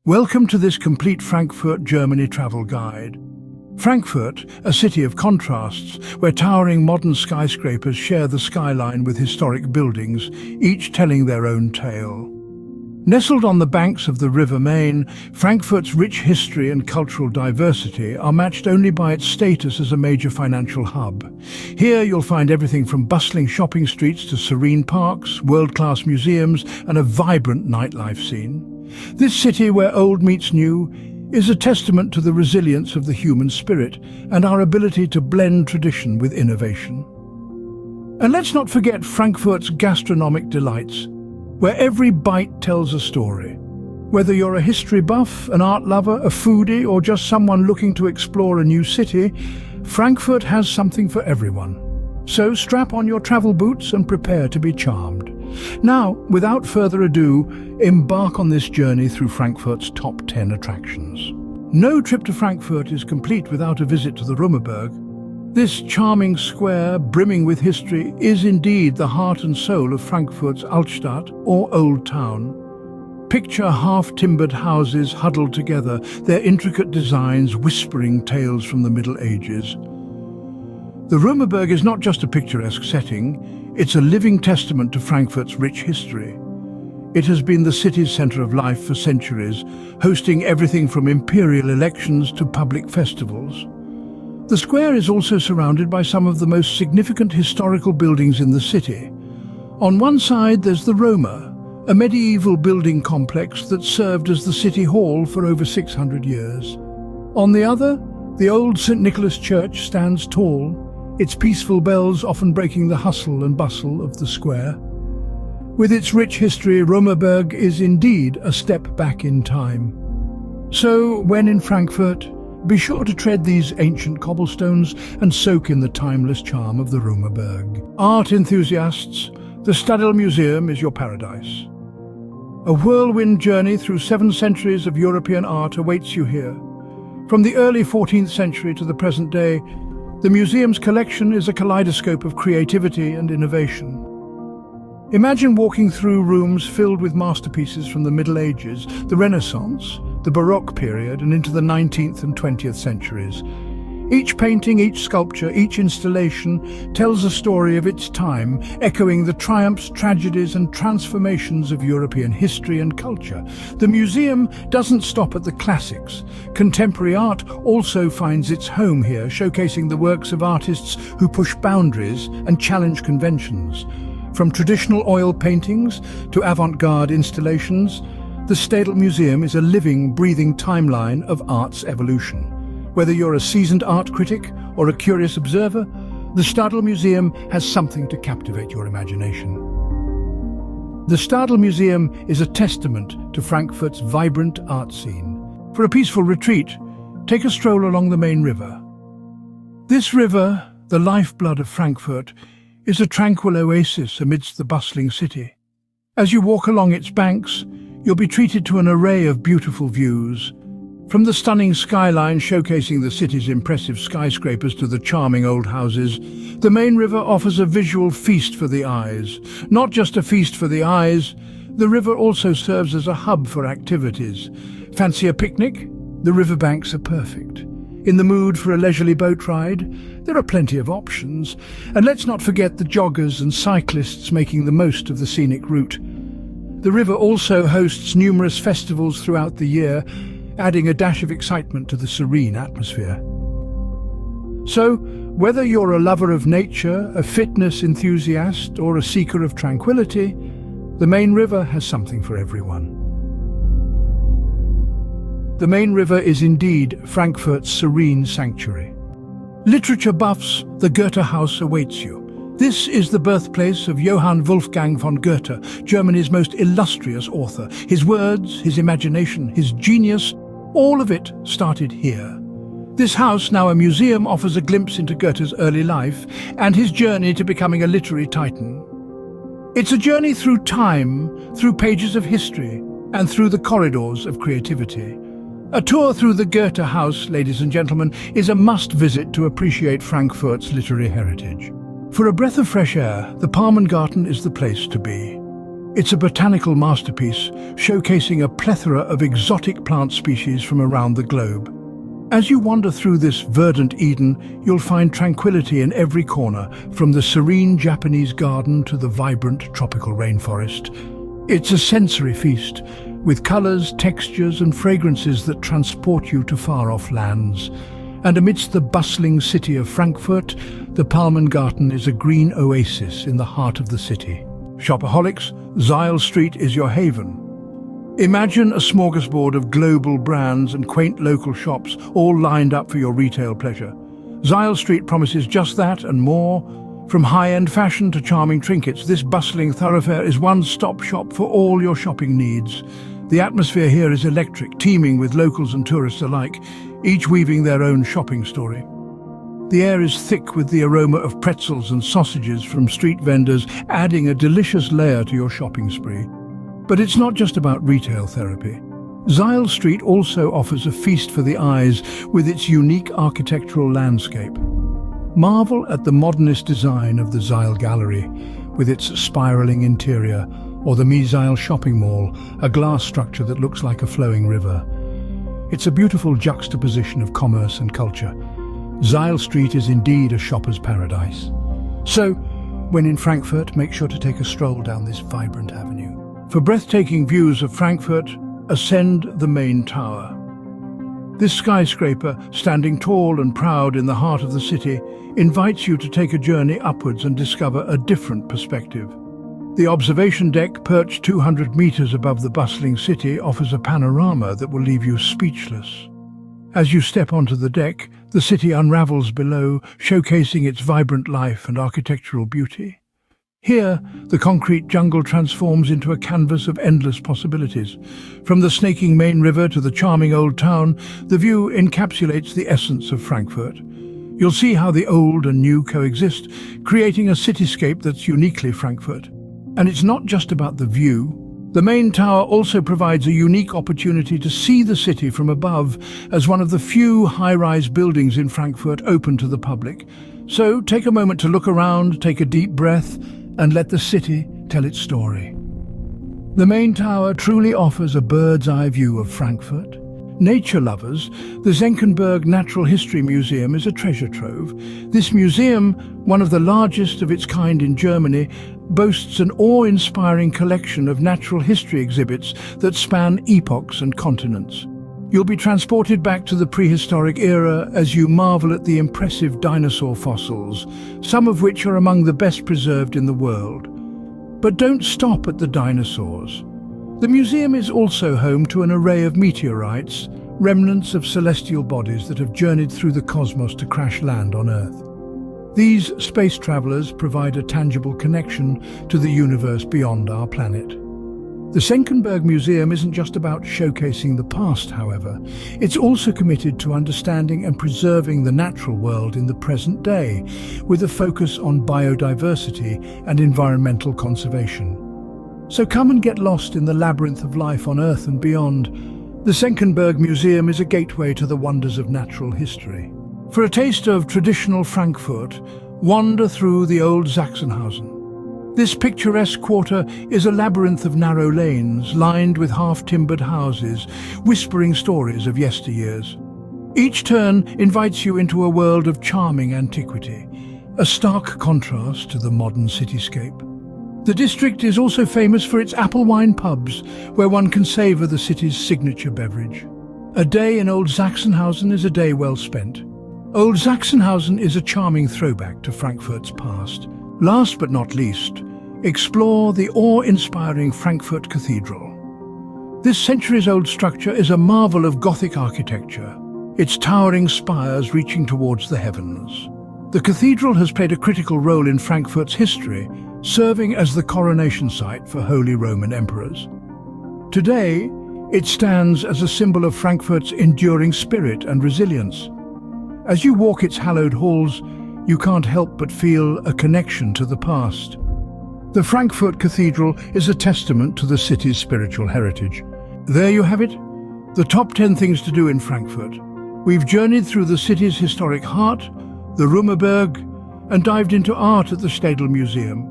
Welcome to this complete Frankfurt, Germany travel guide. Frankfurt, a city of contrasts, where towering modern skyscrapers share the skyline with historic buildings, each telling their own tale. Nestled on the banks of the River Main, Frankfurt's rich history and cultural diversity are matched only by its status as a major financial hub. Here you'll find everything from bustling shopping streets to serene parks, world-class museums, and a vibrant nightlife scene. This city where old meets new is a testament to the resilience of the human spirit and our ability to blend tradition with innovation. And let's not forget Frankfurt's gastronomic delights, where every bite tells a story. Whether you're a history buff, an art lover, a foodie, or just someone looking to explore a new city, Frankfurt has something for everyone. So strap on your travel boots and prepare to be charmed. Now, without further ado, embark on this journey through Frankfurt's top 10 attractions. No trip to Frankfurt is complete without a visit to the Romerberg. This charming square, brimming with history, is indeed the heart and soul of Frankfurt's Altstadt, or Old Town. Picture half-timbered houses huddled together, their intricate designs whispering tales from the Middle Ages. The Römerberg is not just a picturesque setting, it's a living testament to Frankfurt's rich history. It has been the city's centre of life for centuries, hosting everything from imperial elections to public festivals. The square is also surrounded by some of the most significant historical buildings in the city. On one side there's the Römer, a medieval building complex that served as the city hall for over 600 years. On the other, the old St. Nicholas Church stands tall, its peaceful bells often breaking the hustle and bustle of the square. With its rich history, Romerberg is indeed a step back in time. So, when in Frankfurt, be sure to tread these ancient cobblestones and soak in the timeless charm of the Romerberg. Art enthusiasts, the Stadel Museum is your paradise. A whirlwind journey through 7 centuries of European art awaits you here. From the early 14th century to the present day, the museum's collection is a kaleidoscope of creativity and innovation. Imagine walking through rooms filled with masterpieces from the Middle Ages, the Renaissance, the Baroque period, and into the 19th and 20th centuries. Each painting, each sculpture, each installation tells a story of its time, echoing the triumphs, tragedies, and transformations of European history and culture. The museum doesn't stop at the classics. Contemporary art also finds its home here, showcasing the works of artists who push boundaries and challenge conventions. From traditional oil paintings to avant-garde installations, the Stadel Museum is a living, breathing timeline of art's evolution. Whether you're a seasoned art critic or a curious observer, the Stadel Museum has something to captivate your imagination. The Stadel Museum is a testament to Frankfurt's vibrant art scene. For a peaceful retreat, take a stroll along the main river. This river, the lifeblood of Frankfurt, is a tranquil oasis amidst the bustling city. As you walk along its banks, you'll be treated to an array of beautiful views. From the stunning skyline showcasing the city's impressive skyscrapers to the charming old houses, the main river offers a visual feast for the eyes. Not just a feast for the eyes, the river also serves as a hub for activities. Fancy a picnic? The riverbanks are perfect. In the mood for a leisurely boat ride? There are plenty of options. And let's not forget the joggers and cyclists making the most of the scenic route. The river also hosts numerous festivals throughout the year, adding a dash of excitement to the serene atmosphere. So, whether you're a lover of nature, a fitness enthusiast, or a seeker of tranquility, the main river has something for everyone. The main river is indeed Frankfurt's serene sanctuary. Literature buffs, the Goethe house awaits you. This is the birthplace of Johann Wolfgang von Goethe, Germany's most illustrious author. His words, his imagination, his genius, all of it started here. This house, now a museum, offers a glimpse into Goethe's early life and his journey to becoming a literary titan. It's a journey through time, through pages of history, and through the corridors of creativity. A tour through the Goethe house, ladies and gentlemen, is a must-visit to appreciate Frankfurt's literary heritage. For a breath of fresh air, the Palmengarten is the place to be. It's a botanical masterpiece, showcasing a plethora of exotic plant species from around the globe. As you wander through this verdant Eden, you'll find tranquility in every corner, from the serene Japanese garden to the vibrant tropical rainforest. It's a sensory feast, with colors, textures and fragrances that transport you to far-off lands. And amidst the bustling city of Frankfurt, the Palmengarten is a green oasis in the heart of the city. Shopaholics, Zeil Street is your haven. Imagine a smorgasbord of global brands and quaint local shops all lined up for your retail pleasure. Zeil Street promises just that and more. From high-end fashion to charming trinkets, this bustling thoroughfare is one-stop shop for all your shopping needs. The atmosphere here is electric, teeming with locals and tourists alike, each weaving their own shopping story. The air is thick with the aroma of pretzels and sausages from street vendors, adding a delicious layer to your shopping spree. But it's not just about retail therapy. Zeil Street also offers a feast for the eyes with its unique architectural landscape. Marvel at the modernist design of the Zeil Gallery, with its spiraling interior, or the Zeil shopping mall, a glass structure that looks like a flowing river. It's a beautiful juxtaposition of commerce and culture. Zeil Street is indeed a shopper's paradise. So, when in Frankfurt, make sure to take a stroll down this vibrant avenue. For breathtaking views of Frankfurt, ascend the main tower. This skyscraper, standing tall and proud in the heart of the city, invites you to take a journey upwards and discover a different perspective. The observation deck, perched 200 meters above the bustling city, offers a panorama that will leave you speechless. As you step onto the deck, the city unravels below, showcasing its vibrant life and architectural beauty. Here, the concrete jungle transforms into a canvas of endless possibilities. From the snaking main river to the charming old town, the view encapsulates the essence of Frankfurt. You'll see how the old and new coexist, creating a cityscape that's uniquely Frankfurt. And it's not just about the view. The main tower also provides a unique opportunity to see the city from above, as one of the few high-rise buildings in Frankfurt open to the public. So take a moment to look around, take a deep breath, and let the city tell its story. The main tower truly offers a bird's-eye view of Frankfurt. Nature lovers, the Senckenberg Natural History Museum is a treasure trove. This museum, one of the largest of its kind in Germany, boasts an awe-inspiring collection of natural history exhibits that span epochs and continents. You'll be transported back to the prehistoric era as you marvel at the impressive dinosaur fossils, some of which are among the best preserved in the world. But don't stop at the dinosaurs. The museum is also home to an array of meteorites, remnants of celestial bodies that have journeyed through the cosmos to crash land on Earth. These space travelers provide a tangible connection to the universe beyond our planet. The Senckenberg Museum isn't just about showcasing the past, however. It's also committed to understanding and preserving the natural world in the present day, with a focus on biodiversity and environmental conservation. So come and get lost in the labyrinth of life on Earth and beyond. The Senckenberg Museum is a gateway to the wonders of natural history. For a taste of traditional Frankfurt, wander through the old Sachsenhausen. This picturesque quarter is a labyrinth of narrow lanes, lined with half-timbered houses, whispering stories of yesteryears. Each turn invites you into a world of charming antiquity, a stark contrast to the modern cityscape. The district is also famous for its apple wine pubs, where one can savour the city's signature beverage. A day in Old Sachsenhausen is a day well spent. Old Sachsenhausen is a charming throwback to Frankfurt's past. Last but not least, explore the awe-inspiring Frankfurt Cathedral. This centuries-old structure is a marvel of Gothic architecture, its towering spires reaching towards the heavens. The cathedral has played a critical role in Frankfurt's history, serving as the coronation site for Holy Roman emperors. Today, it stands as a symbol of Frankfurt's enduring spirit and resilience. As you walk its hallowed halls, you can't help but feel a connection to the past. The Frankfurt Cathedral is a testament to the city's spiritual heritage. There you have it, the top 10 things to do in Frankfurt. We've journeyed through the city's historic heart, the Romerberg, and dived into art at the Stadel Museum.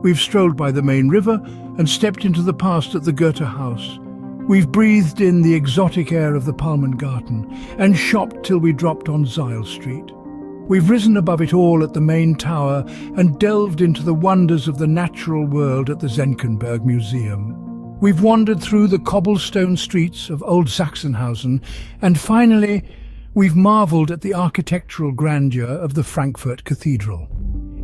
We've strolled by the main river and stepped into the past at the Goethe house. We've breathed in the exotic air of the Palmen Garden and shopped till we dropped on Zeil Street. We've risen above it all at the main tower and delved into the wonders of the natural world at the Zenckenberg Museum. We've wandered through the cobblestone streets of old Sachsenhausen, and finally, we've marvelled at the architectural grandeur of the Frankfurt Cathedral.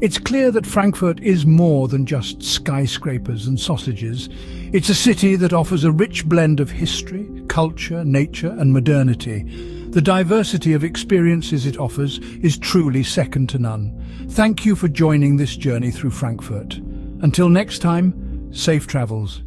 It's clear that Frankfurt is more than just skyscrapers and sausages. It's a city that offers a rich blend of history, culture, nature and modernity. The diversity of experiences it offers is truly second to none. Thank you for joining this journey through Frankfurt. Until next time, safe travels.